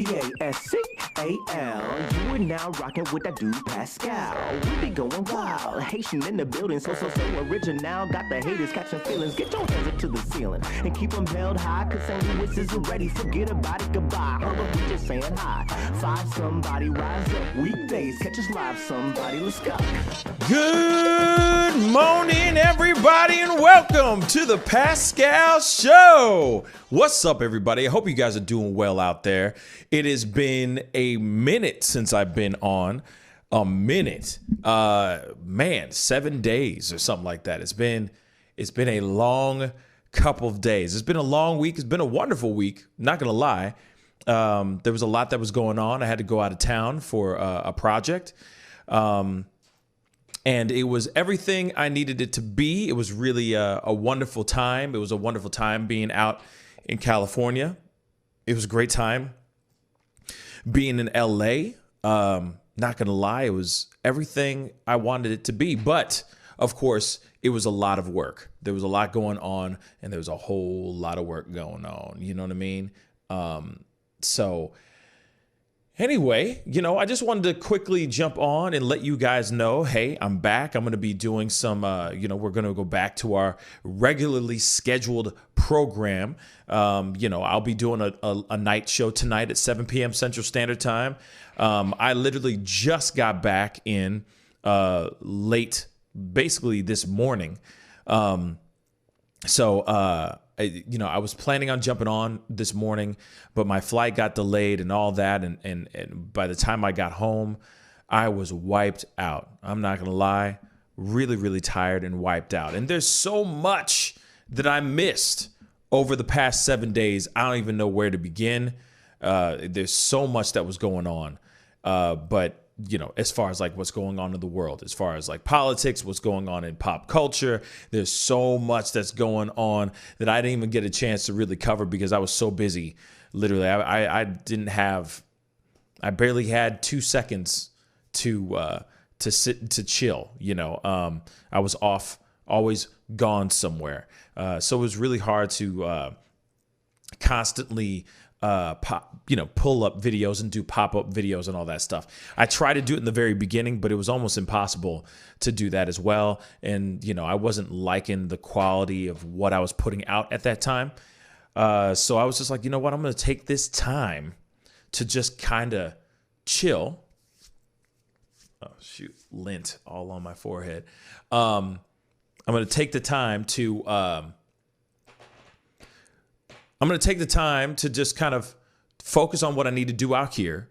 Pascal. You are now rocking with that dude Pascal. We be going wild, Haitian in the building, so original. Got the haters catching feelings. Get your hands up to the ceiling and keep them held high. Cause St. Louis isn't ready. Forget about it, goodbye. Hold up, we just saying hi. Five somebody rise up. Weekdays catch us live. Somebody, let's go. Good morning, everybody, and welcome to the Pascal Show. What's up, everybody? I hope you guys are doing well out there. It has been a minute since I've been on. A minute. 7 days or something like that. It's been a long couple of days. It's been a long week. It's been a wonderful week. Not gonna lie. There was a lot that was going on. I had to go out of town for a project. And it was everything I needed it to be. It was really a wonderful time. It was a wonderful time being out in California. It was a great time being in LA. Not going to lie, it was everything I wanted it to be. But, of course, it was a lot of work. There was a lot going on, and there was a whole lot of work going on. You know what I mean? Anyway, I just wanted to quickly jump on and let you guys know, hey, I'm back. I'm going to be doing some, we're going to go back to our regularly scheduled program. I'll be doing a night show tonight at 7 p.m. Central Standard Time. I literally just got back in late, basically this morning. I was planning on jumping on this morning, but my flight got delayed and all that. And by the time I got home, I was wiped out. I'm not going to lie, really, really tired and wiped out. And there's so much that I missed over the past 7 days. I don't even know where to begin. There's so much that was going on. But as far as like what's going on in the world, as far as like politics, what's going on in pop culture, there's so much that's going on that I didn't even get a chance to really cover because I was so busy. Literally, I barely had 2 seconds to sit, to chill. I was off, always gone somewhere. So it was really hard to constantly pull up videos and do pop-up videos and all that stuff. I tried to do it in the very beginning, but it was almost impossible to do that as well. And, I wasn't liking the quality of what I was putting out at that time. So I was just like, you know what? I'm going to take this time to just kind of chill. Oh, shoot. Lint all on my forehead. I'm going to take the time to just kind of focus on what I need to do out here.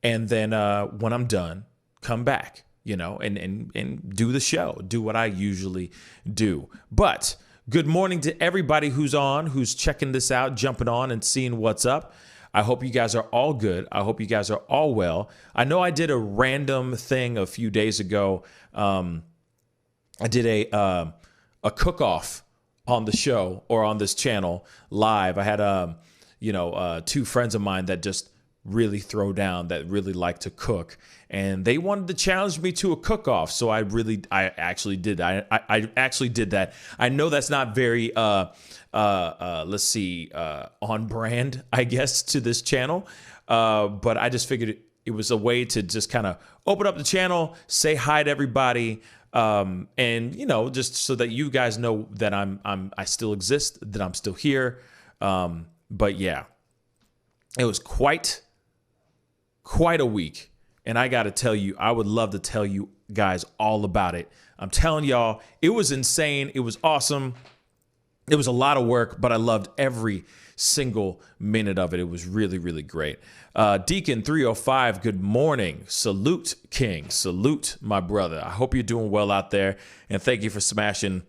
And then when I'm done, come back, and do the show, do what I usually do. But good morning to everybody who's checking this out, jumping on and seeing what's up. I hope you guys are all good. I hope you guys are all well. I know I did a random thing a few days ago. I did a cook-off on the show or on this channel live. I had two friends of mine that just really throw down, that really like to cook, and they wanted to challenge me to a cook-off. So I actually did. I actually did that. I know that's not very on brand, I guess, to this channel, but I just figured it was a way to just kind of open up the channel, say hi to everybody. And just so that you guys know that I still exist, that I'm still here. But yeah, it was quite a week. And I got to tell you, I would love to tell you guys all about it. I'm telling y'all, it was insane. It was awesome. It was a lot of work, but I loved every single minute of it. It was really, really great. Deacon 305, good morning. Salute, King. Salute, my brother. I hope you're doing well out there. And thank you for smashing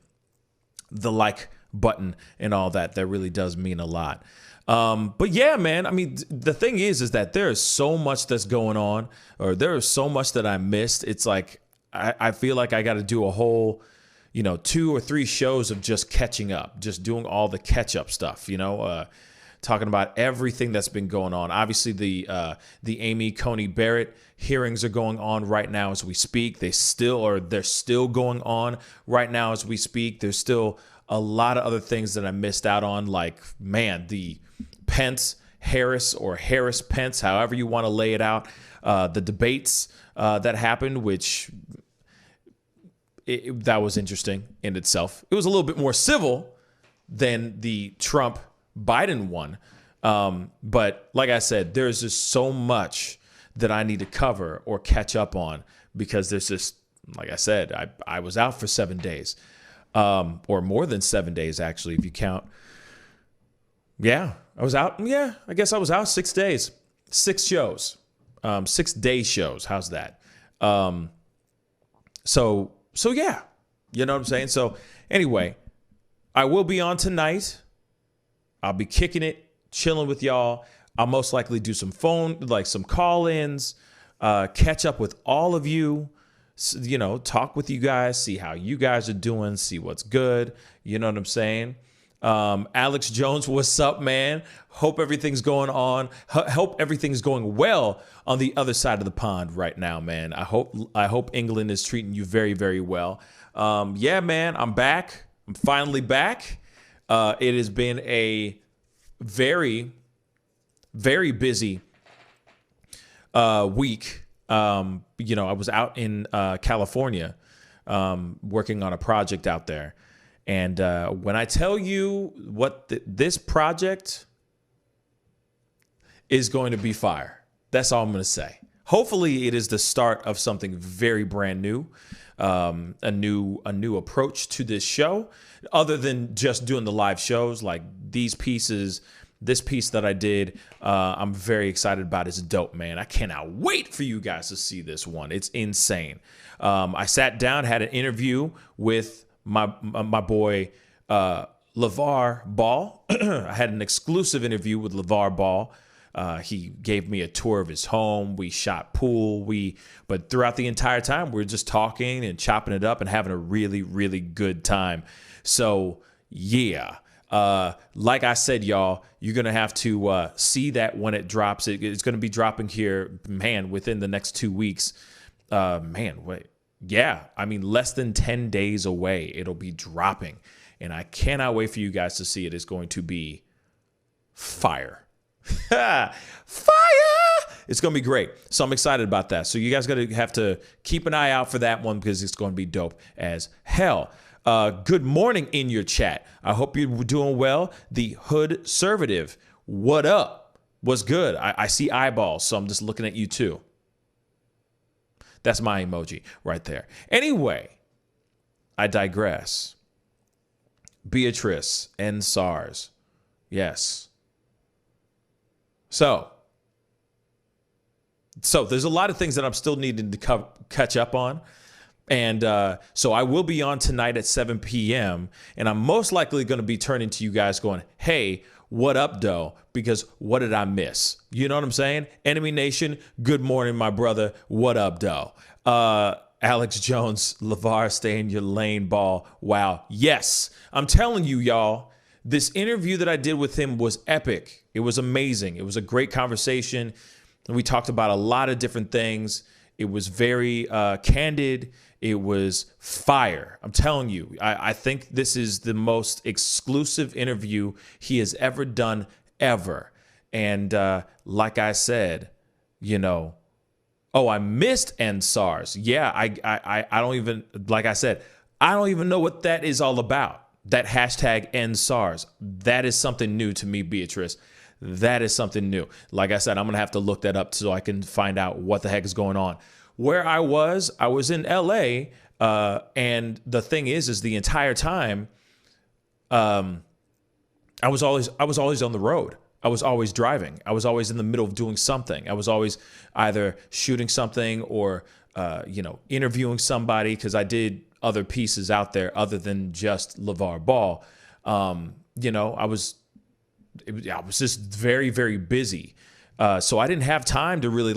the like button and all that. That really does mean a lot. But yeah, man, I mean, the thing is that there is so much that's going on, or there is so much that I missed. It's like, I feel like I got to do a whole 2 or 3 shows of just catching up, just doing all the catch up stuff, talking about everything that's been going on. Obviously, the Amy Coney Barrett hearings are going on right now as we speak. They're still going on right now as we speak. There's still a lot of other things that I missed out on, like, man, the Pence Harris or Harris Pence, however you want to lay it out, the debates that happened, which that was interesting in itself. It was a little bit more civil than the Trump Biden one. But like I said, there's just so much that I need to cover or catch up on because there's just, like I said, I was out for 7 days, or more than 7 days, actually, if you count. Yeah, I was out. Yeah, I guess I was out 6 days, 6 shows, 6-day shows. How's that? So yeah, you know what I'm saying? So anyway, I will be on tonight. I'll be kicking it, chilling with y'all. I'll most likely do some some call-ins, catch up with all of you, you know, talk with you guys, see how you guys are doing, see what's good. You know what I'm saying? Alex Jones, what's up, man? Hope everything's going on. Hope everything's going well on the other side of the pond right now, man. I hope England is treating you very, very well. Yeah, man, I'm back. I'm finally back. It has been a very, very busy week. You know, I was out in California working on a project out there. And when I tell you what this project is going to be fire, that's all I'm going to say. Hopefully it is the start of something very brand new, a new approach to this show, other than just doing the live shows. Like these pieces, this piece that I did, I'm very excited about. It's dope, man. I cannot wait for you guys to see this one. It's insane. I sat down, had an interview with my boy LeVar Ball. I had an exclusive interview with LeVar Ball. He gave me a tour of his home. We shot pool. But throughout the entire time, we were just talking and chopping it up and having a really, really good time. So yeah, like I said, y'all, you're gonna have to see that when it drops. It's gonna be dropping here, man, within the next 2 weeks. Yeah, I mean, less than 10 days away, it'll be dropping. And I cannot wait for you guys to see it. It's going to be fire. Fire! It's going to be great. So I'm excited about that. So you guys got to have to keep an eye out for that one because it's going to be dope as hell. Good morning in your chat. I hope you're doing well. The Hood Servative, what up? What's good? I see eyeballs, so I'm just looking at you too. That's my emoji right there. Anyway, I digress. Beatrice and SARS. Yes. So there's a lot of things that I'm still needing to catch up on. And so I will be on tonight at 7 p.m. And I'm most likely going to be turning to you guys going, hey, what up, doe? Because what did I miss? You know what I'm saying? Enemy Nation, good morning, my brother. What up, doe? Alex Jones, LeVar, stay in your lane, ball. Wow. Yes, I'm telling you, y'all, this interview that I did with him was epic. It was amazing. It was a great conversation. We talked about a lot of different things. It was very candid. It was fire. I'm telling you, I think this is the most exclusive interview he has ever done, ever. And like I said, you know, oh, I missed End SARS. Yeah, I don't even, like I said, I don't even know what that is all about. That hashtag End SARS. That is something new to me, Beatrice. That is something new. Like I said, I'm going to have to look that up so I can find out what the heck is going on. Where I was in LA, and the thing is the entire time, I was always on the road. I was always driving. I was always in the middle of doing something. I was always either shooting something or, interviewing somebody, because I did other pieces out there other than just LeVar Ball. I was just very, very busy. So I didn't have time to really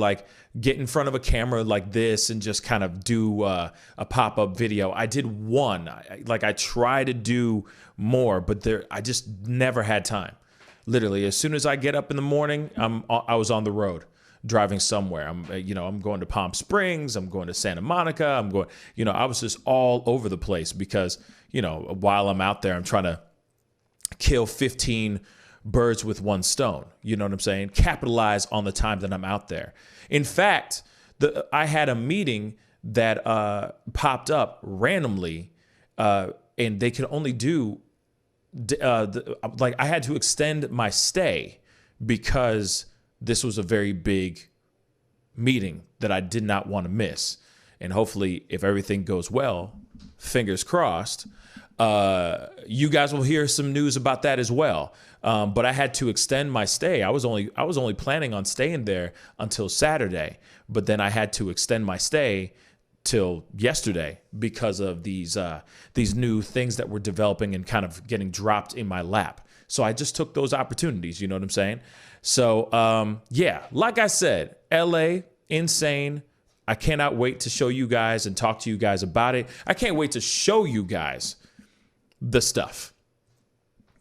get in front of a camera like this and just kind of do a pop-up video. I did one. I try to do more, but I just never had time. Literally, as soon as I get up in the morning, I was on the road driving somewhere. I'm going to Palm Springs. I'm going to Santa Monica. I was just all over the place because, while I'm out there, I'm trying to kill 15 birds with one stone. You know what I'm saying? Capitalize on the time that I'm out there. In fact, I had a meeting that popped up randomly, and they could only do like I had to extend my stay because this was a very big meeting that I did not want to miss. And hopefully, if everything goes well, fingers crossed, you guys will hear some news about that as well. But I had to extend my stay. I was only planning on staying there until Saturday, but then I had to extend my stay till yesterday because of these new things that were developing and kind of getting dropped in my lap. So I just took those opportunities. You know what I'm saying? So yeah, like I said, LA, insane. I cannot wait to show you guys and talk to you guys about it. I can't wait to show you guys the stuff.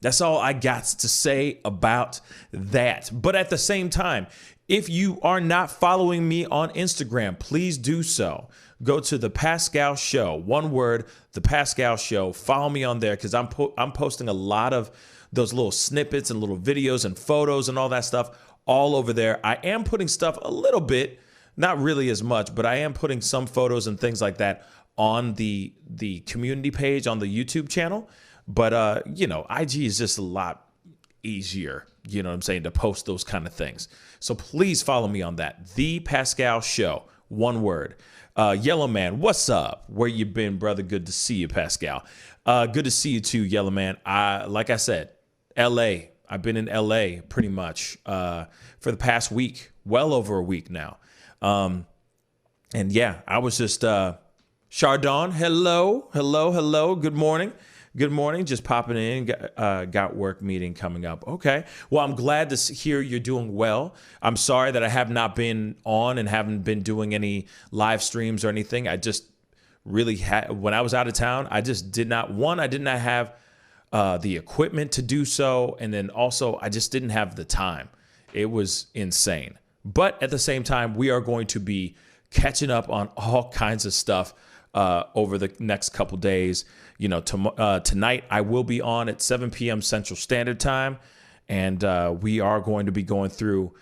That's all I got to say about that. But at the same time, if you are not following me on Instagram, please do so. Go to The Pascal Show. One word, The Pascal Show. Follow me on there because I'm posting a lot of those little snippets and little videos and photos and all that stuff all over there. I am putting stuff a little bit, not really as much, but I am putting some photos and things like that on the community page on the YouTube channel. But, IG is just a lot easier, you know what I'm saying, to post those kind of things. So please follow me on that. The Pascal Show. One word. Yellow Man, what's up? Where you been, brother? Good to see you, Pascal. Good to see you too, Yellow Man. Like I said, LA. I've been in LA pretty much for the past week, well over a week now. And yeah, I was just Chardon. Hello. Good morning. Just popping in. Got work meeting coming up. Okay. Well, I'm glad to hear you're doing well. I'm sorry that I have not been on and haven't been doing any live streams or anything. I just really when I was out of town, I just did not have the equipment to do so. And then also I just didn't have the time. It was insane. But at the same time, we are going to be catching up on all kinds of stuff over the next couple days. You know, tonight I will be on at 7 p.m. Central Standard Time, and we are going to be going through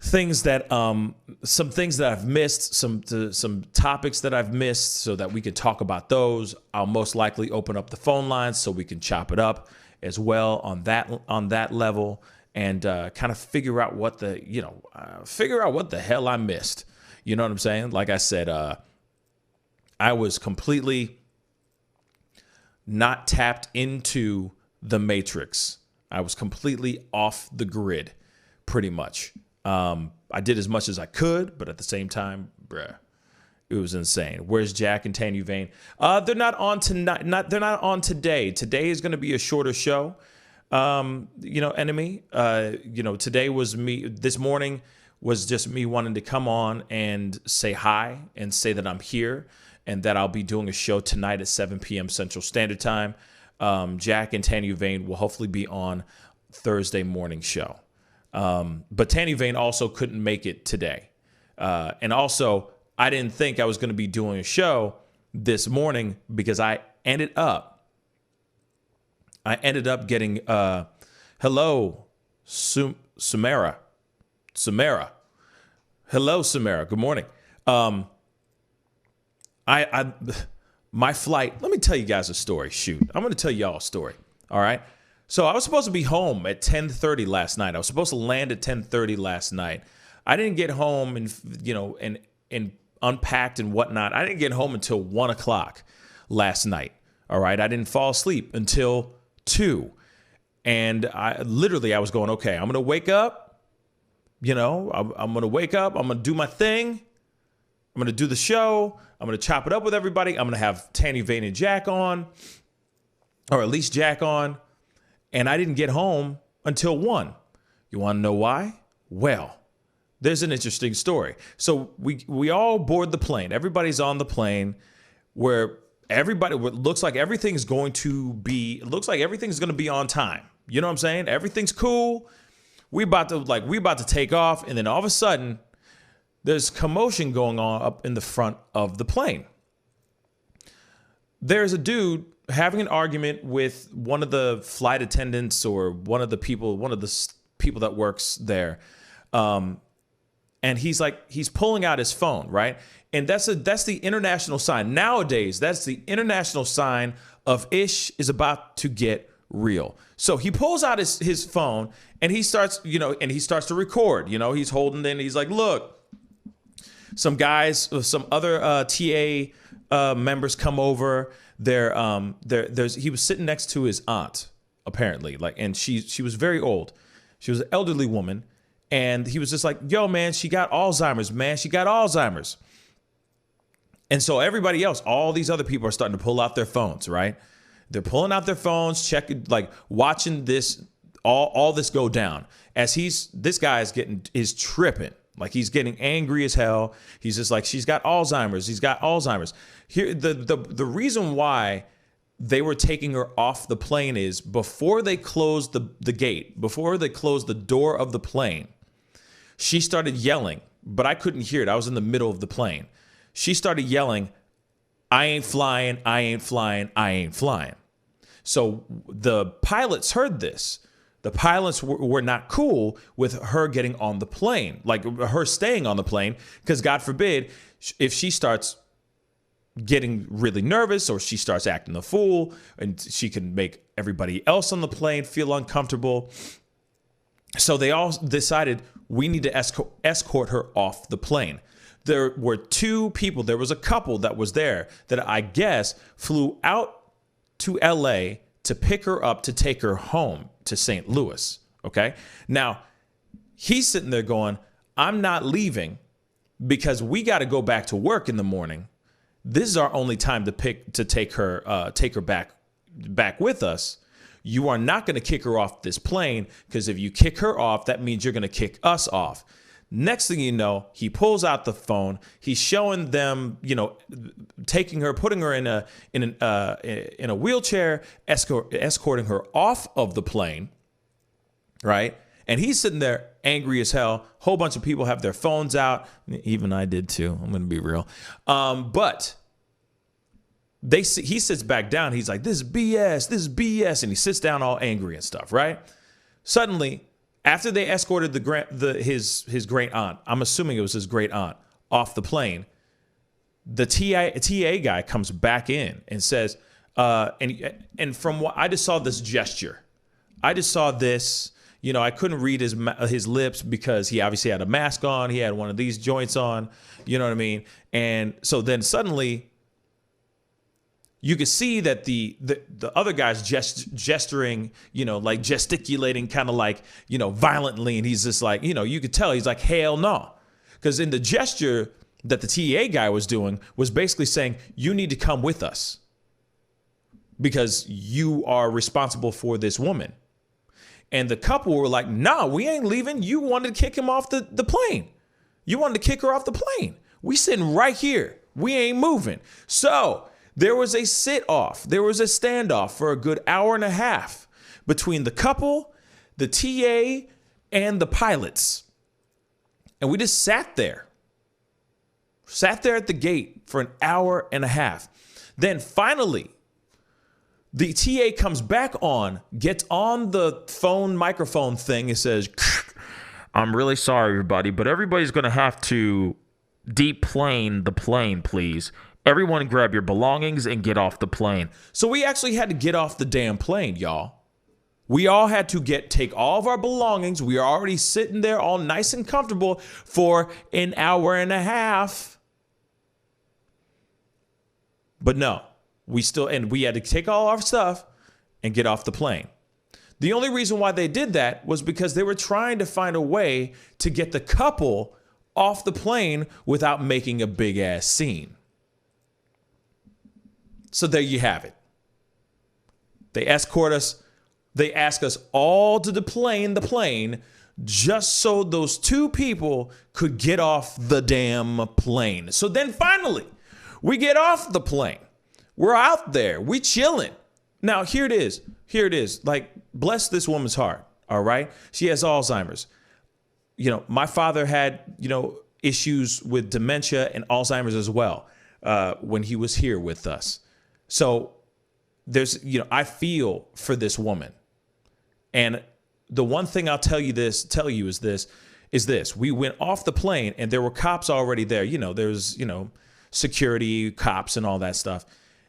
things that some things that I've missed, some topics that I've missed, so that we can talk about those. I'll most likely open up the phone lines so we can chop it up as well on that level, and kind of figure out what the hell I missed. You know what I'm saying? Like I said, I was completely not tapped into the matrix. I was completely off the grid, pretty much. I did as much as I could, but at the same time, it was insane. Where's Jack and Tanya Vane? They're not on tonight. They're not on today. Today is going to be a shorter show. Enemy. Today was me. This morning was just me wanting to come on and say hi and say that I'm here, and that I'll be doing a show tonight at 7 p.m. Central Standard Time. Jack and Tanya Vane will hopefully be on Thursday morning show. But Tanya Vane also couldn't make it today. And also, I didn't think I was going to be doing a show this morning because I ended up getting, hello, Samara. Hello, Samara. Good morning. My flight, let me tell you guys a story. Shoot, I'm going to tell y'all a story. All right. So I was supposed to be home at 10:30 last night. I was supposed to land at 10:30 last night. I didn't get home and unpacked and whatnot. I didn't get home until 1 o'clock last night. All right. I didn't fall asleep until 2. And I was going, okay, I'm going to wake up. I'm going to wake up. I'm going to do my thing. I'm going to do the show. I'm going to chop it up with everybody. I'm going to have Tanya Vane and Jack on, or at least Jack on. And I didn't get home until 1. You want to know why? Well, there's an interesting story. So we all board the plane. Everybody's on the plane where looks like everything's going to be on time. You know what I'm saying? Everything's cool. We about to take off. And then all of a sudden, there's commotion going on up in the front of the plane. There's a dude having an argument with one of the flight attendants or one of the people that works there. And he's pulling out his phone, right? And that's the international sign. Nowadays, that's the international sign of ish is about to get real. So he pulls out his phone and he starts to record. He's holding it and he's like, look, some other TA members come over. He was sitting next to his aunt, apparently, and she was very old. She was an elderly woman. And he was just like, yo, man, she got Alzheimer's, man. She got Alzheimer's. And so everybody else, all these other people are starting to pull out their phones, right? They're pulling out their phones, checking, watching this, all this go down. As this guy is tripping. He's getting angry as hell. He's just like, she's got Alzheimer's. He's got Alzheimer's. Here, the reason why they were taking her off the plane is before they closed the gate, before they closed the door of the plane, she started yelling, but I couldn't hear it. I was in the middle of the plane. She started yelling, I ain't flying, I ain't flying, I ain't flying. So the pilots heard this. The pilots were not cool with her getting on the plane, her staying on the plane, because God forbid if she starts getting really nervous or she starts acting a fool and she can make everybody else on the plane feel uncomfortable. So they all decided we need to escort her off the plane. There were two people. There was a couple that was there that I guess flew out to LA to pick her up to take her home to St. Louis. Okay. Now he's sitting there going, I'm not leaving because we got to go back to work in the morning. This is our only time to take her back with us. You are not going to kick her off this plane because if you kick her off, that means you're going to kick us off. Next thing you know, he pulls out the phone. He's showing them, taking her, putting her in a wheelchair, escorting her off of the plane, right? And he's sitting there angry as hell. Whole bunch of people have their phones out. Even I did too. I'm going to be real. But he sits back down. He's like, this is BS. This is BS. And he sits down all angry and stuff, right? Suddenly, after they escorted his great aunt, I'm assuming it was his great aunt, off the plane, the TA guy comes back in and says, and from what I just saw this gesture, I just saw this. I couldn't read his lips because he obviously had a mask on. He had one of these joints on. You know what I mean? And so then suddenly you could see that the other guy's gesturing, gesticulating kind of violently. And he's just like, you could tell he's like, hell no. Because in the gesture that the TA guy was doing was basically saying, you need to come with us because you are responsible for this woman. And the couple were like, nah, we ain't leaving. You wanted to kick him off the plane. You wanted to kick her off the plane. We sitting right here. We ain't moving. So there was a sit-off. There was a standoff for a good hour and a half between the couple, the TA, and the pilots. And we just sat there at the gate for an hour and a half. Then finally, the TA comes back on, gets on the phone microphone thing and says, I'm really sorry, everybody, but everybody's going to have to deplane the plane, please. Everyone grab your belongings and get off the plane. So we actually had to get off the damn plane, y'all. We all had to take all of our belongings. We are already sitting there all nice and comfortable for an hour and a half. But no. We had to take all our stuff and get off the plane. The only reason why they did that was because they were trying to find a way to get the couple off the plane without making a big ass scene. So there you have it. They escort us. They ask us all to deplane the plane just so those two people could get off the damn plane. So then finally, we get off the plane. We're out there. We chilling. Now, here it is. Bless this woman's heart. All right. She has Alzheimer's. My father had, issues with dementia and Alzheimer's as well when he was here with us. So I feel for this woman. And the one thing I'll tell you is this. We went off the plane and there were cops already there. There's, security, cops and all that stuff.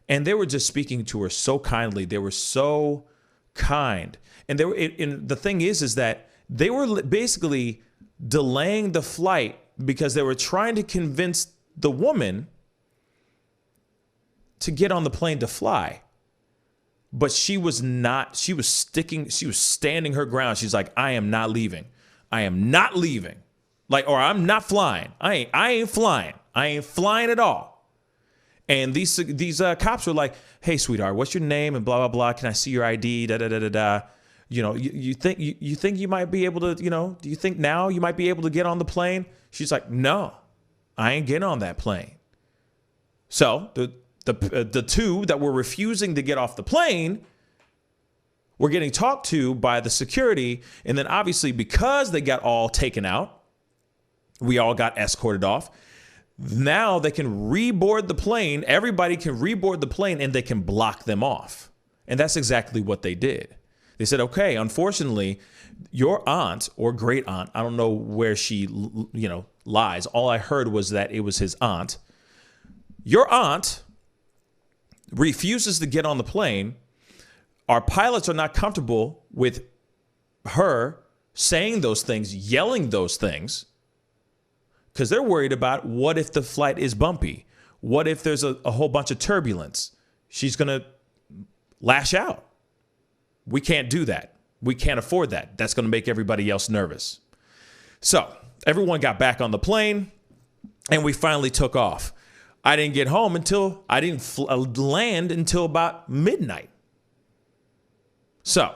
And they were just speaking to her so kindly. They were so kind. And the thing is that they were basically delaying the flight because they were trying to convince the woman to get on the plane to fly. But she was standing her ground. She's like, I am not leaving. I am not leaving. Or I'm not flying. I ain't flying. I ain't flying at all. And these cops were like, hey, sweetheart, what's your name? And blah, blah, blah. Can I see your ID? Da, da, da, da, da. You think you might be able to, do you think now you might be able to get on the plane? She's like, no, I ain't getting on that plane. So the two that were refusing to get off the plane were getting talked to by the security. And then obviously because they got all taken out, we all got escorted off. Now they can reboard the plane. Everybody can reboard the plane and they can block them off. And that's exactly what they did. They said, okay, unfortunately, your aunt or great aunt, I don't know where she, lies. All I heard was that it was his aunt. Your aunt refuses to get on the plane. Our pilots are not comfortable with her saying those things, yelling those things, because they're worried about what if the flight is bumpy? What if there's a whole bunch of turbulence? She's going to lash out. We can't do that. We can't afford that. That's going to make everybody else nervous. So everyone got back on the plane and we finally took off. I didn't get home until I didn't land until about midnight. So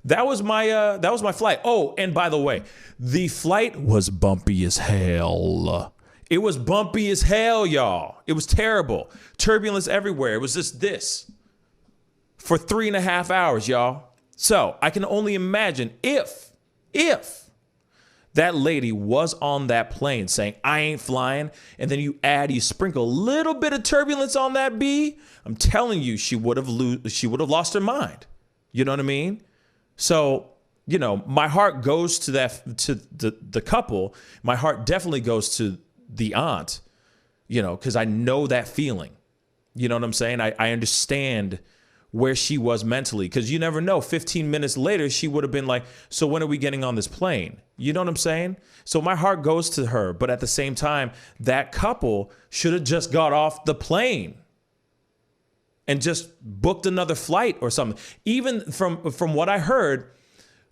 that was my flight. Oh, and by the way, the flight was bumpy as hell. It was bumpy as hell, y'all. It was terrible. Turbulence everywhere. It was just this for 3.5 hours, y'all. So I can only imagine if that lady was on that plane saying, I ain't flying, and then you sprinkle a little bit of turbulence on that bee, I'm telling you, she would have lost her mind. You know what I mean? So, my heart goes to the couple. My heart definitely goes to the aunt, because I know that feeling. You know what I'm saying? I understand where she was mentally, because you never know. 15 minutes later, she would have been like, so when are we getting on this plane? You know what I'm saying? So my heart goes to her. But at the same time, that couple should have just got off the plane and just booked another flight or something. Even from what I heard,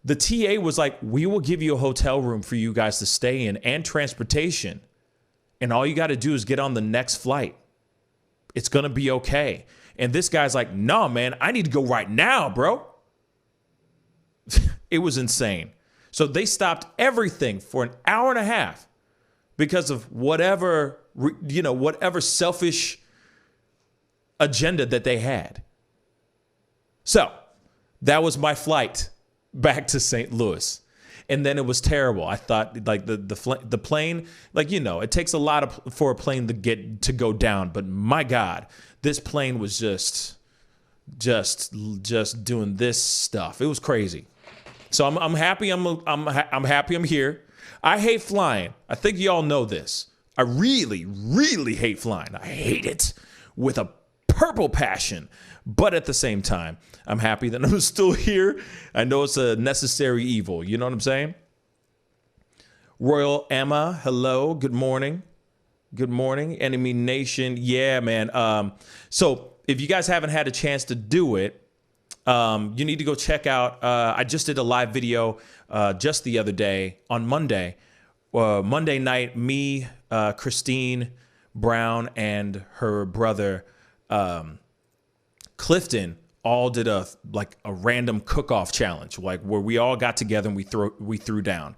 the TA was like, we will give you a hotel room for you guys to stay in and transportation. And all you got to do is get on the next flight. It's going to be okay. And this guy's like, no, man, I need to go right now, bro. It was insane. So they stopped everything for an hour and a half because of whatever selfish agenda that they had. So that was my flight back to St. Louis. And then it was terrible. I thought like the plane, it takes a lot for a plane to go down. But my God, this plane was just doing this stuff. It was crazy. So I'm happy. I'm happy I'm here. I hate flying. I think y'all know this. I really, really hate flying. I hate it with a purple passion. But at the same time, I'm happy that I'm still here. I know it's a necessary evil. You know what I'm saying? Royal Emma, hello. Good morning. Good morning. Enemy Nation. Yeah, man. So if you guys haven't had a chance to do it, you need to go check out. I just did a live video just the other day on Monday. Monday night, me, Christine Brown, and her brother, Clifton, all did a random cook-off challenge, where we all got together and we threw down.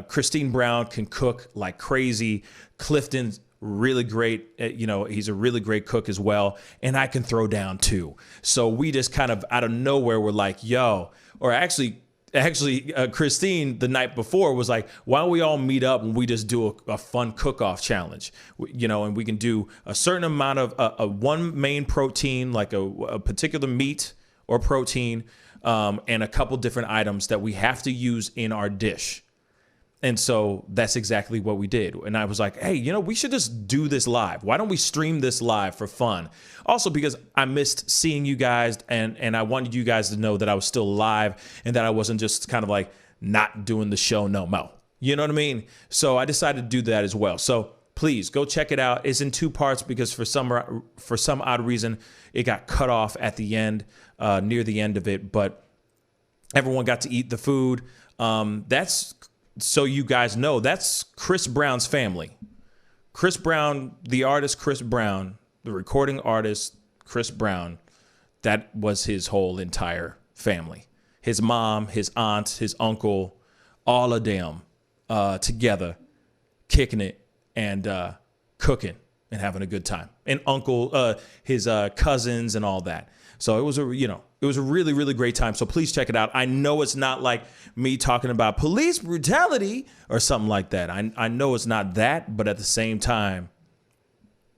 Christine Brown can cook like crazy. Clifton's really great. He's a really great cook as well. And I can throw down too. So we just kind of out of nowhere were like, yo, or actually actually, Christine the night before was like, why don't we all meet up and we just do a fun cook-off challenge, and we can do a certain amount of a one main protein, like a particular meat or protein, and a couple different items that we have to use in our dish. And so that's exactly what we did. And I was like, hey, we should just do this live. Why don't we stream this live for fun? Also, because I missed seeing you guys and I wanted you guys to know that I was still alive and that I wasn't just kind of like not doing the show no more. You know what I mean? So I decided to do that as well. So please go check it out. It's in 2 parts because for some odd reason, it got cut off at the end, near the end of it. But everyone got to eat the food. So you guys know, that's Chris Brown's family. Chris Brown, the artist Chris Brown, the recording artist Chris Brown, that was his whole entire family. His mom, his aunt, his uncle, all of them together, kicking it and cooking and having a good time. And his cousins and all that. So it was a really, really great time. So please check it out. I know it's not like me talking about police brutality or something like that. I know it's not that, but at the same time,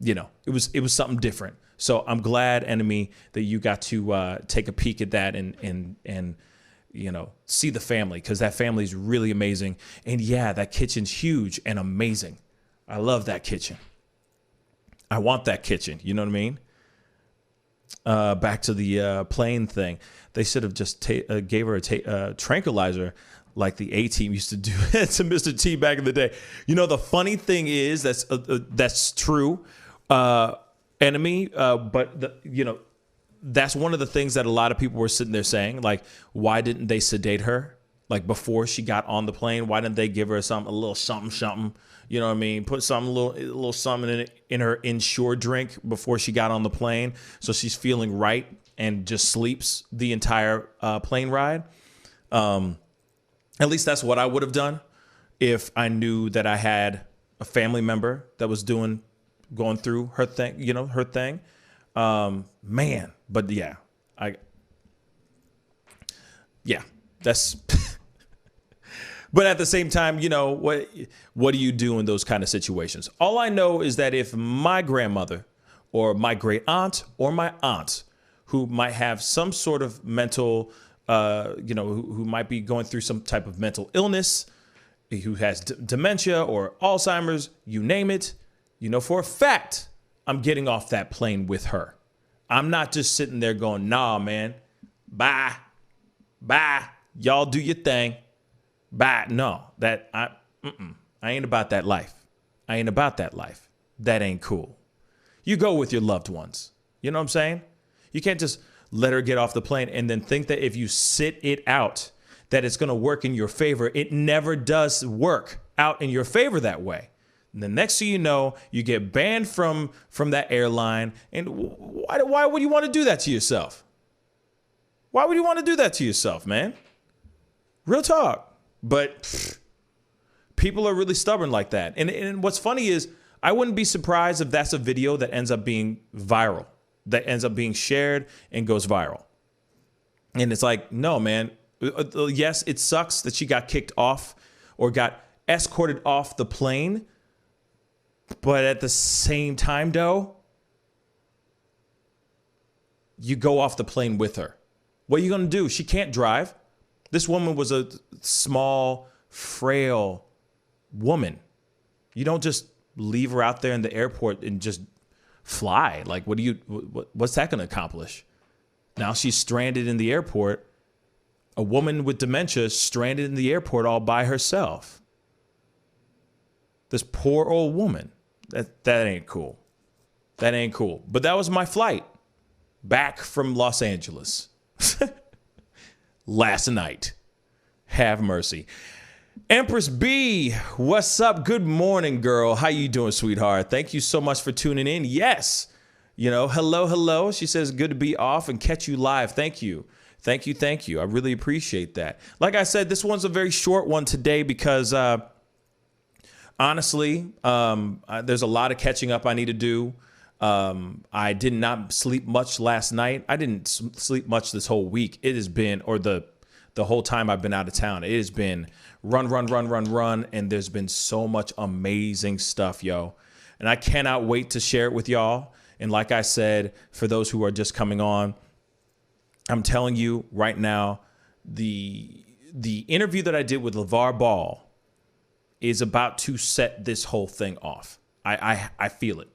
it was something different. So I'm glad, Enemy, that you got to take a peek at that and see the family, because that family is really amazing. And yeah, that kitchen's huge and amazing. I love that kitchen. I want that kitchen. You know what I mean? Back to the plane thing. They should have just gave her a tranquilizer like the A-Team used to do to Mr. T back in the day. The funny thing is that's true, Enemy. But that's one of the things that a lot of people were sitting there saying, like, why didn't they sedate her? Like before she got on the plane, why didn't they give her a little something? You know what I mean? Put a little something in her Ensure drink before she got on the plane, so she's feeling right and just sleeps the entire plane ride. At least that's what I would have done if I knew that I had a family member that was going through her thing. Man, but yeah, that's. But at the same time, what do you do in those kind of situations? All I know is that if my grandmother or my great aunt or my aunt, who might have some sort of mental, who might be going through some type of mental illness, who has dementia or Alzheimer's, you name it, for a fact, I'm getting off that plane with her. I'm not just sitting there going, nah, man, bye, y'all do your thing. But no, I ain't about that life. I ain't about that life. That ain't cool. You go with your loved ones. You know what I'm saying? You can't just let her get off the plane and then think that if you sit it out, that it's going to work in your favor. It never does work out in your favor that way. And the next thing you know, you get banned from that airline. And why would you want to do that to yourself? Why would you want to do that to yourself, man? Real talk. But people are really stubborn like that. And what's funny is I wouldn't be surprised if that's a video that ends up being viral, that ends up being shared and goes viral. And it's like, no, man. Yes, it sucks that she got kicked off or got escorted off the plane. But at the same time, though, you go off the plane with her. What are you going to do? She can't drive. This woman was a small, frail woman. You don't just leave her out there in the airport and just fly. Like, what's that going to accomplish? Now she's stranded in the airport. A woman with dementia stranded in the airport all by herself. This poor old woman. That ain't cool. That ain't cool. But that was my flight back from Los Angeles. Last night. Have mercy. Empress B, what's up? Good morning, girl. How you doing, sweetheart? Thank you so much for tuning in. Yes. Hello. She says, good to be off and catch you live. Thank you. Thank you. I really appreciate that. Like I said, this one's a very short one today because honestly, there's a lot of catching up I need to do. I did not sleep much last night. I didn't sleep much this whole week. It has been, or the the whole time I've been out of town. It has been run, and there's been so much amazing stuff, yo. And I cannot wait to share it with y'all. And like I said, for those who are just coming on, I'm telling you right now, the interview that I did with LeVar Ball is about to set this whole thing off. I feel it.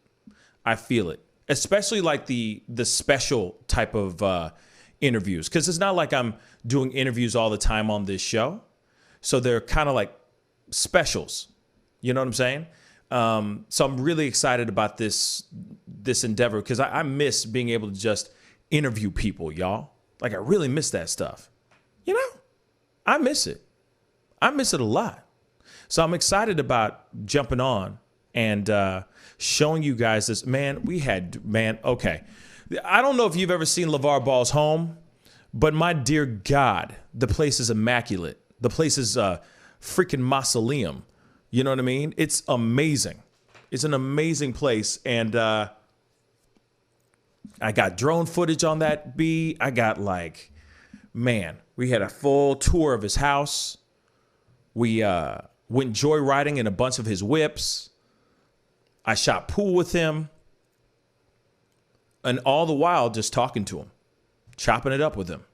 I feel it. Especially like the special type of interviews, because it's not like I'm doing interviews all the time on this show. So they're kind of like specials. You know what I'm saying? So I'm really excited about this endeavor, because I miss being able to just interview people, y'all. Like, I really miss that stuff. You know, I miss it. I miss it a lot. So I'm excited about jumping on and showing you guys this. Man, okay. I don't know if you've ever seen LeVar Ball's home, but my dear God, the place is immaculate. The place is a freaking mausoleum. You know what I mean? It's amazing. It's an amazing place. And I got drone footage on that B. I got we had a full tour of his house. We went joyriding in a bunch of his whips. I shot pool with him. And all the while just talking to him, chopping it up with him,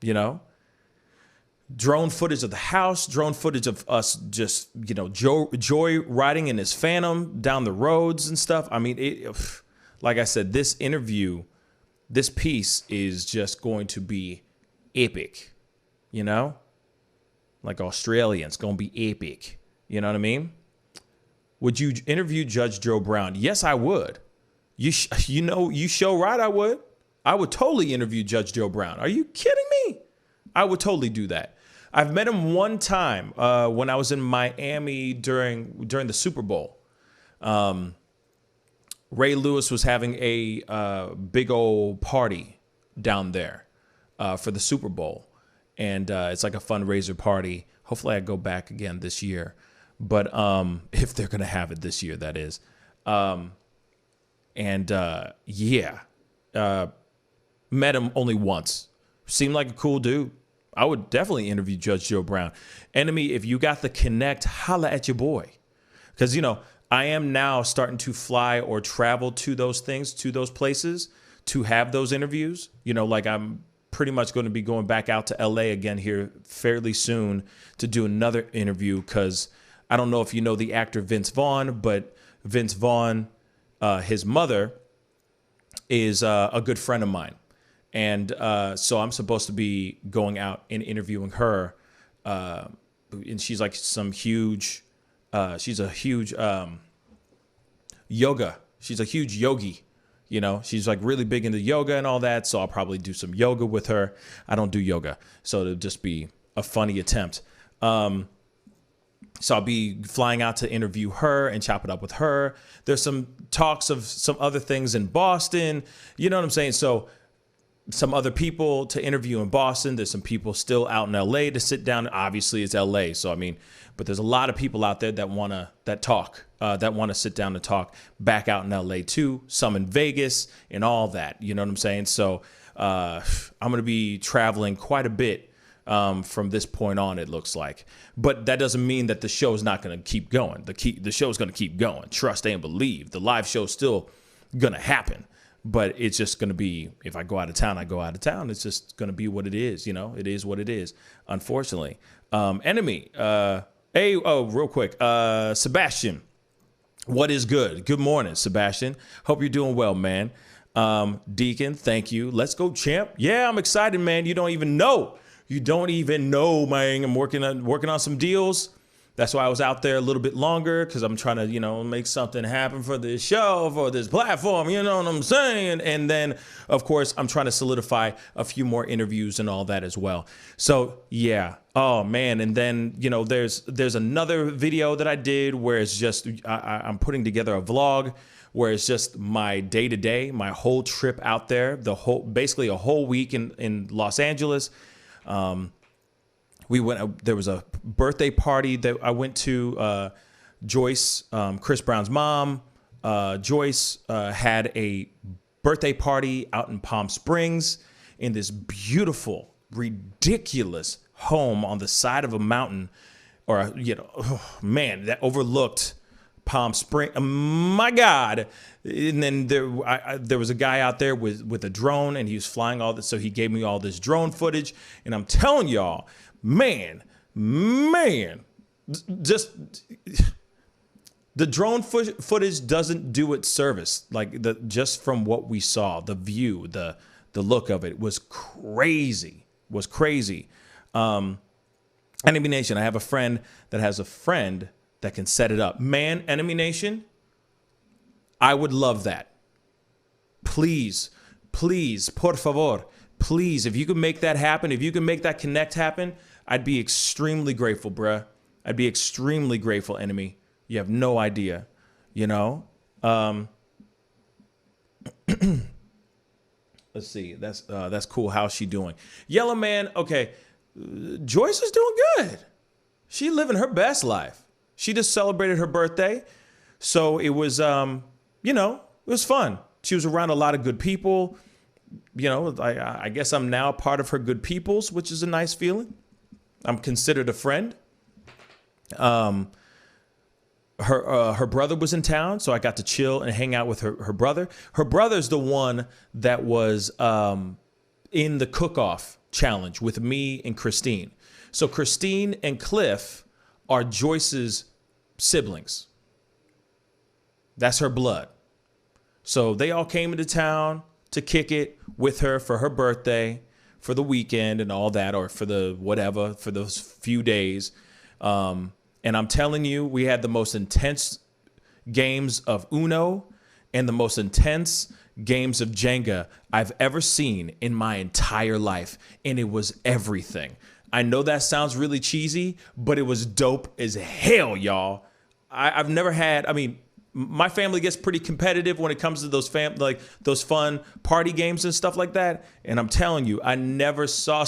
you know? Drone footage of the house, drone footage of us just, joy riding in his Phantom down the roads and stuff. I mean, like I said, this interview, this piece is just going to be epic, you know? Like Australia, it's going to be epic. You know what I mean? Would you interview Judge Joe Brown? Yes, I would. You show right, I would. I would totally interview Judge Joe Brown. Are you kidding me? I would totally do that. I've met him one time when I was in Miami during the Super Bowl. Ray Lewis was having a big old party down there for the Super Bowl. And it's like a fundraiser party. Hopefully I go back again this year. But if they're going to have it this year, that is. Met him only once. Seemed like a cool dude. I would definitely interview Judge Joe Brown. Enemy, if you got the connect, holla at your boy. Because, I am now starting to fly or travel to those things, to those places, to have those interviews. I'm pretty much going to be going back out to LA again here fairly soon to do another interview, because I don't know if you know the actor Vince Vaughn, but Vince Vaughn, his mother, is a good friend of mine. And so I'm supposed to be going out and interviewing her. And she's like she's a huge yoga. She's a huge yogi. She's like really big into yoga and all that. So I'll probably do some yoga with her. I don't do yoga, so it'll just be a funny attempt. So I'll be flying out to interview her and chop it up with her. There's some talks of some other things in Boston. You know what I'm saying? So some other people to interview in Boston. There's some people still out in LA to sit down. Obviously it's LA. So, but there's a lot of people out there that want to sit down and talk back out in LA too. Some in Vegas and all that. You know what I'm saying? So I'm going to be traveling quite a bit from this point on, it looks like. But that doesn't mean that the show is not going to keep going. The show is going to keep going. Trust and believe. The live show is still going to happen. But it's just going to be, if I go out of town, I go out of town. It's just going to be what it is. It is what it is, unfortunately. Enemy. Real quick. Sebastian, what is good? Good morning, Sebastian. Hope you're doing well, man. Deacon, thank you. Let's go, champ. Yeah, I'm excited, man. You don't even know. Man. I'm working on some deals. That's why I was out there a little bit longer, because I'm trying to, make something happen for this show, for this platform, you know what I'm saying? And then, of course, I'm trying to solidify a few more interviews and all that as well. So, yeah. Oh, man. And then, there's another video that I did where it's just, I'm putting together a vlog where it's just my day-to-day, my whole trip out there, basically a whole week in Los Angeles. There was a birthday party that I went to. Joyce, Chris Brown's mom, Joyce had a birthday party out in Palm Springs in this beautiful ridiculous home on the side of a mountain, or man, that overlooked Palm Spring. My God. And then there was a guy out there with a drone, and he was flying all this. So he gave me all this drone footage, and I'm telling y'all, man, just the drone footage doesn't do it service. Like just from what we saw, the view, the look of it was crazy. Enemy Nation, I have a friend that has a friend that can set it up. Man, Enemy Nation, I would love that. Please, por favor, please, if you can make that happen, if you can make that connect happen, I'd be extremely grateful, bruh. I'd be extremely grateful, Enemy. You have no idea, Let's see. That's cool. How's she doing? Yellow Man. Okay. Joyce is doing good. She living her best life. She just celebrated her birthday. So it was, it was fun. She was around a lot of good people. I guess I'm now part of her good peoples, which is a nice feeling. I'm considered a friend. Her brother was in town, so I got to chill and hang out with her brother. Her brother's the one that was in the cook-off challenge with me and Christine. So Christine and Cliff are Joyce's siblings. That's her blood. So they all came into town to kick it with her for her birthday, for the weekend and all that, or for the whatever, for those few days. And I'm telling you, we had the most intense games of Uno and the most intense games of Jenga I've ever seen in my entire life. And it was everything. I know that sounds really cheesy, but it was dope as hell, y'all. I've never had, my family gets pretty competitive when it comes to those fun party games and stuff like that. And I'm telling you, I never saw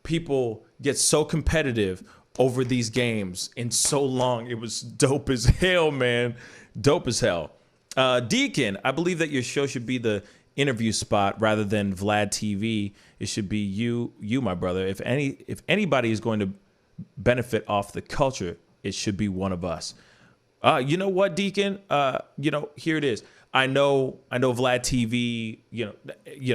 people get so competitive over these games in so long. It was dope as hell, man. Dope as hell. Deacon, I believe that your show should be the interview spot rather than Vlad TV. It should be you, my brother. If anybody is going to benefit off the culture, it should be one of us. You know what, Deacon? Here it is. I know Vlad TV,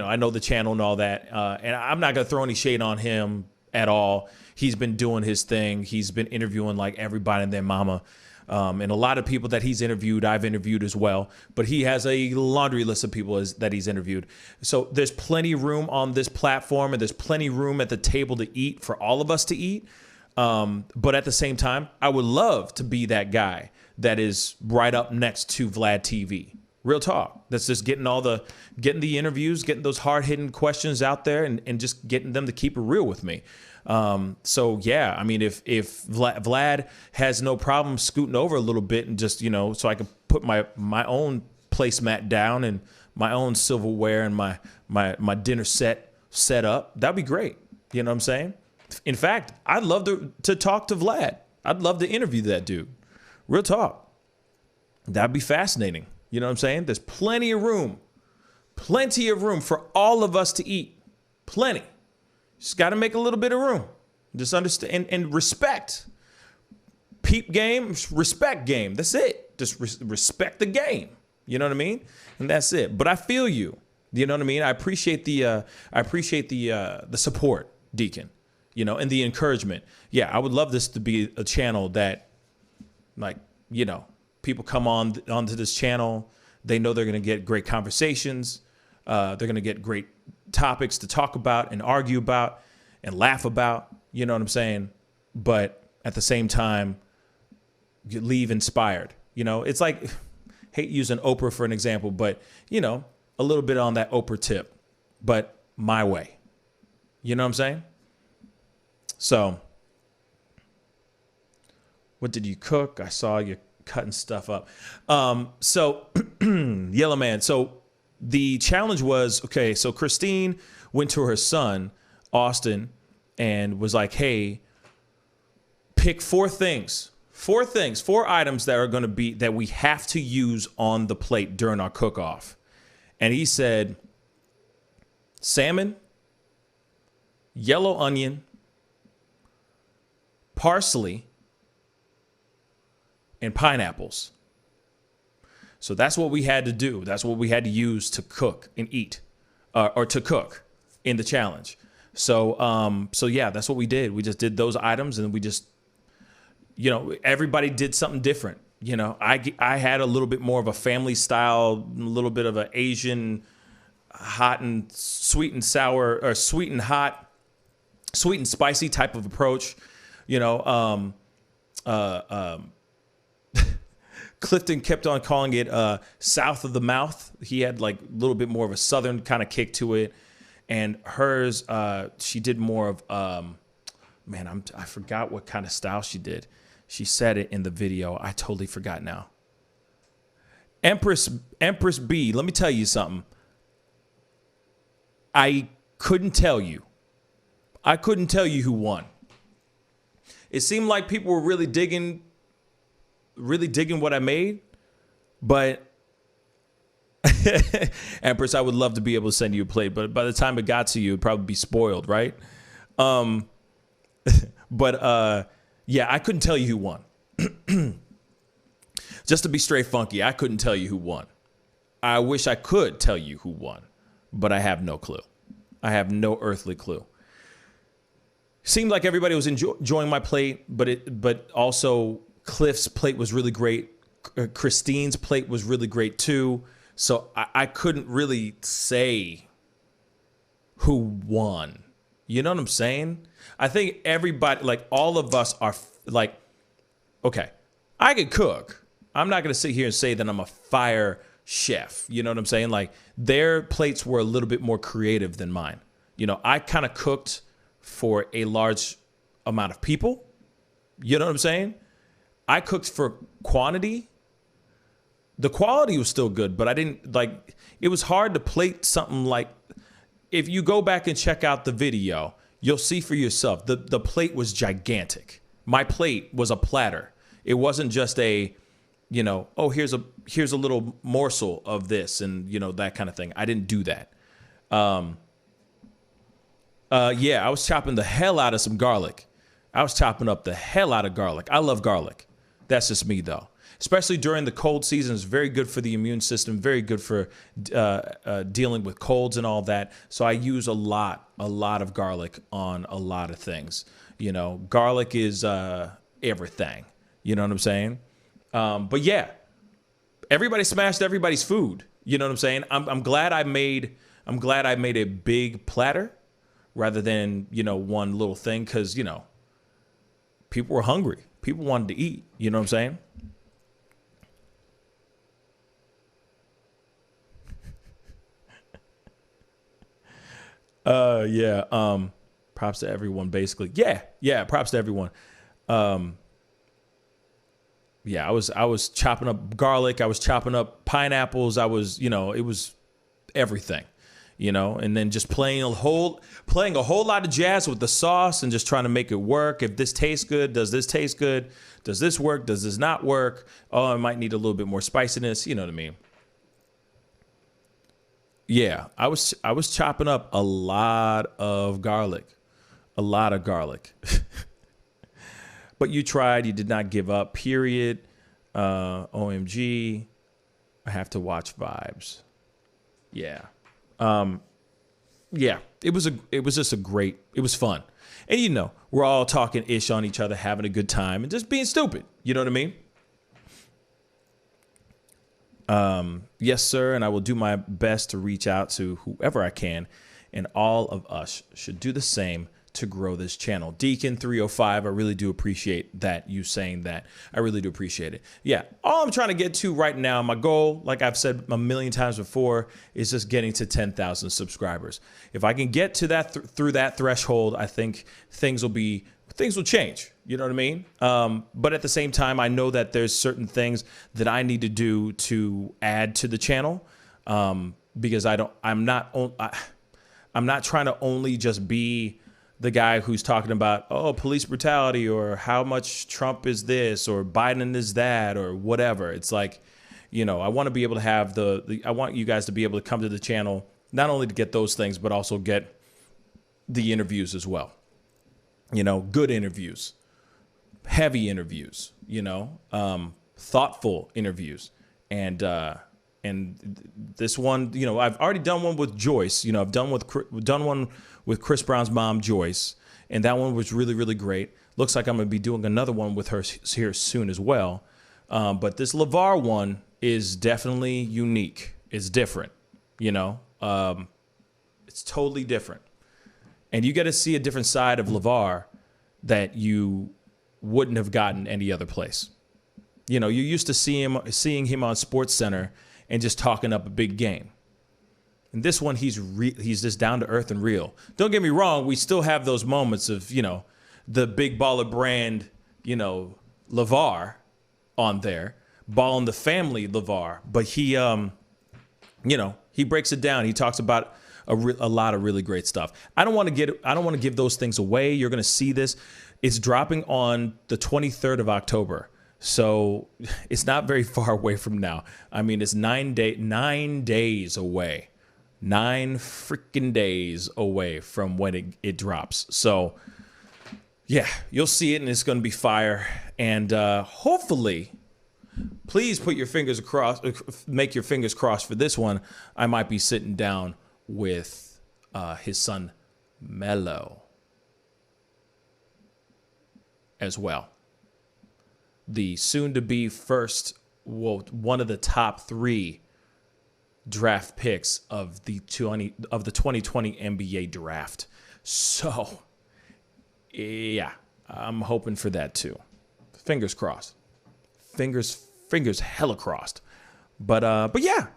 I know the channel and all that. And I'm not going to throw any shade on him at all. He's been doing his thing. He's been interviewing like everybody and their mama. And a lot of people that he's interviewed, I've interviewed as well. But he has a laundry list of people that he's interviewed. So there's plenty of room on this platform, and there's plenty of room at the table to eat for all of us to eat. But at the same time, I would love to be that guy that is right up next to Vlad TV. Real talk. That's just getting the interviews, getting those hard-hitting questions out there, and just getting them to keep it real with me. So yeah, if Vlad has no problem scooting over a little bit and just, so I can put my own placemat down and my own silverware and my dinner set up, that'd be great. You know what I'm saying? In fact, I'd love to talk to Vlad. I'd love to interview that dude. Real talk. That'd be fascinating. You know what I'm saying? There's plenty of room for all of us to eat. Plenty. Just got to make a little bit of room. Just understand and respect. Peep game, respect game. That's it. Just respect the game. You know what I mean? And that's it. But I feel you. You know what I mean? I appreciate the support, Deacon. And the encouragement. Yeah, I would love this to be a channel that, people come onto this channel. They know they're going to get great conversations. They're going to get great topics to talk about and argue about and laugh about. You know what I'm saying? But at the same time, you leave inspired. It's like, hate using Oprah for an example, but, a little bit on that Oprah tip, but my way. You know what I'm saying? So, what did you cook? I saw you cutting stuff up. So Yellow Man. So the challenge was, okay, so Christine went to her son, Austin, and was like, hey, pick four items that are going to be, that we have to use on the plate during our cook-off. And he said, salmon, yellow onion, parsley, and pineapples. So that's what we had to do. That's what we had to use to cook and eat, or to cook in the challenge. So, yeah, that's what we did. We just did those items, and we just, everybody did something different. I had a little bit more of a family style, a little bit of an Asian hot and sweet and sour, or sweet and hot, sweet and spicy type of approach. Clifton kept on calling it south of the mouth. He had like a little bit more of a southern kind of kick to it. And hers, she did more of, I forgot what kind of style she did. She said it in the video. I totally forgot now. Empress B, let me tell you something. I couldn't tell you. I couldn't tell you who won. It seemed like people were really digging what I made, but Empress, I would love to be able to send you a plate, but by the time it got to you, it'd probably be spoiled, right? But yeah, I couldn't tell you who won. Just to be straight funky, I couldn't tell you who won. I wish I could tell you who won, but I have no clue. I have no earthly clue. Seemed like everybody was enjoying my plate, but also Cliff's plate was really great. Christine's plate was really great too. So I couldn't really say who won. You know what I'm saying? I think everybody, like all of us are like, okay, I could cook. I'm not going to sit here and say that I'm a fire chef. You know what I'm saying? Like their plates were a little bit more creative than mine. I kind of cooked for a large amount of people. You know what I'm saying? I cooked for quantity. The quality was still good, but I didn't like, it was hard to plate something like, if you go back and check out the video, you'll see for yourself, the plate was gigantic. My plate was a platter. It wasn't just a, oh, here's a little morsel of this and, that kind of thing. I didn't do that. Yeah, I was chopping the hell out of some garlic. I was chopping up the hell out of garlic. I love garlic. That's just me, though. Especially during the cold season, it's very good for the immune system, very good for dealing with colds and all that. So I use a lot of garlic on a lot of things. Garlic is everything. You know what I'm saying? But yeah, everybody smashed everybody's food. You know what I'm saying? I'm glad I made a big platter rather than one little thing, because people were hungry. People wanted to eat. You know what I'm saying? Yeah. Props to everyone, basically. Yeah. Props to everyone. Yeah, I was chopping up garlic. I was chopping up pineapples. I was, it was everything, and then just playing a whole lot of jazz with the sauce and just trying to make it work. If this tastes good, does this taste good? Does this work? Does this not work? Oh, I might need a little bit more spiciness. You know what I mean? Yeah, I was chopping up a lot of garlic. But you tried, you did not give up, period. OMG, I have to watch Vibes. Yeah. Yeah, it was fun. And we're all talking ish on each other, having a good time and just being stupid. You know what I mean? Yes, sir. And I will do my best to reach out to whoever I can. And all of us should do the same to grow this channel. Deacon 305, I really do appreciate that, you saying that. I really do appreciate it. Yeah, all I'm trying to get to right now, my goal, like I've said a million times before, is just getting to 10,000 subscribers. If I can get to that through that threshold, I think things will change. You know what I mean? But at the same time, I know that there's certain things that I need to do to add to the channel, because I'm not trying to only just be the guy who's talking about, police brutality, or how much Trump is this, or Biden is that, or whatever. It's like, I want to be able to have I want you guys to be able to come to the channel, not only to get those things, but also get the interviews as well. You know, good interviews, heavy interviews, you know, thoughtful interviews. And this one, you know, I've already done one with Joyce. You know, I've done one with Chris Brown's mom, Joyce, and that one was really, really great. Looks like I'm going to be doing another one with her here soon as well. But this LeVar one is definitely unique. It's different, you know. It's totally different. And you get to see a different side of LeVar that you wouldn't have gotten any other place. You know, you used to seeing him on SportsCenter and just talking up a big game. And this one, he's just down to earth and real. Don't get me wrong, we still have those moments of, you know, the big baller brand, you know, LeVar on there, Ball in the Family LeVar. But he, you know, he breaks it down. He talks about a lot of really great stuff. I don't want to give those things away. You're going to see this. It's dropping on the 23rd of October. So it's not very far away from now. I mean, it's 9 days away. 9 freaking days away from when it drops. So yeah, you'll see it and it's going to be fire. And hopefully, please put your fingers crossed, make your fingers crossed for this one. I might be sitting down with his son, Melo, as well. The soon-to-be first, well, one of the top 3 draft picks of the 2020 NBA draft. So, yeah, I'm hoping for that too. Fingers crossed. Fingers hella crossed. But yeah.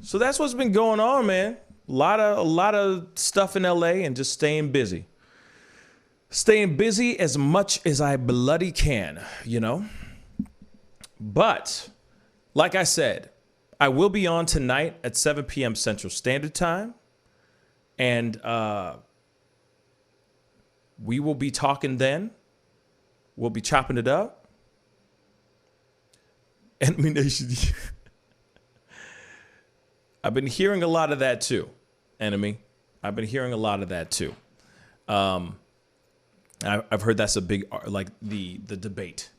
So that's what's been going on, man. A lot of stuff in LA and just staying busy. Staying busy as much as I bloody can, you know? But, like I said, I will be on tonight at 7 p.m. Central Standard Time. And we will be talking then. We'll be chopping it up. Enemy Nation. I've been hearing a lot of that too, Enemy. I've been hearing a lot of that too. I've heard that's a big, like the debate.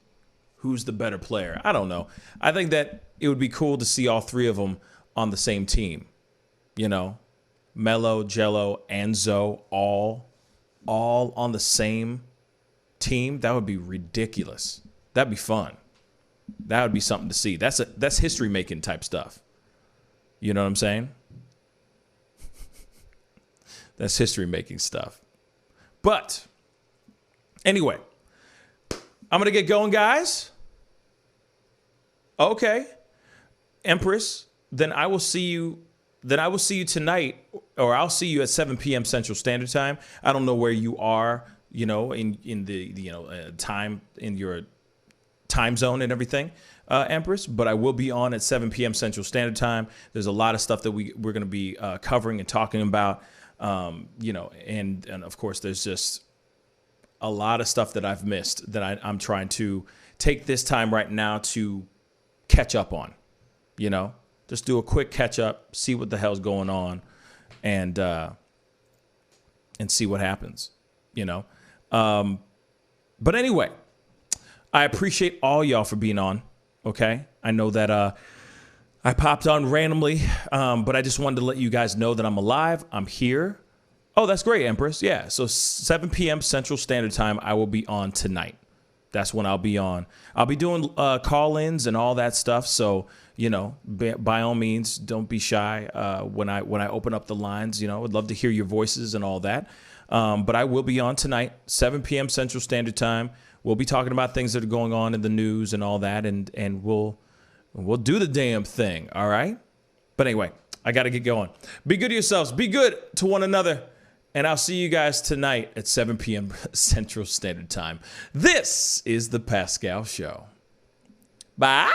Who's the better player? I don't know. I think that it would be cool to see all 3 of them on the same team. You know, Melo, Jello, and Zoe all on the same team. That would be ridiculous. That'd be fun. That would be something to see. That's history making type stuff. You know what I'm saying? That's history making stuff. But anyway, I'm going to get going, guys. Okay. Empress, then I will see you tonight, or I'll see you at 7 p.m. Central Standard Time. I don't know where you are, you know, in the time, in your time zone and everything, Empress, but I will be on at 7 p.m. Central Standard Time. There's a lot of stuff that we're going to be covering and talking about, you know, and of course there's just a lot of stuff that I've missed that I'm trying to take this time right now to catch up on, you know, just do a quick catch up, see what the hell's going on, and see what happens, you know. But anyway, I appreciate all y'all for being on. Okay. I know that I popped on randomly, but I just wanted to let you guys know that I'm alive. I'm here. Oh, that's great, Empress. Yeah. So 7 p.m. Central Standard Time, I will be on tonight. That's when I'll be on. I'll be doing call-ins and all that stuff. So, you know, by all means, don't be shy when I open up the lines. You know, I'd love to hear your voices and all that. But I will be on tonight, 7 p.m. Central Standard Time. We'll be talking about things that are going on in the news and all that, and we'll do the damn thing, all right? But anyway, I got to get going. Be good to yourselves. Be good to one another. And I'll see you guys tonight at 7 p.m. Central Standard Time. This is the Pascal Show. Bye.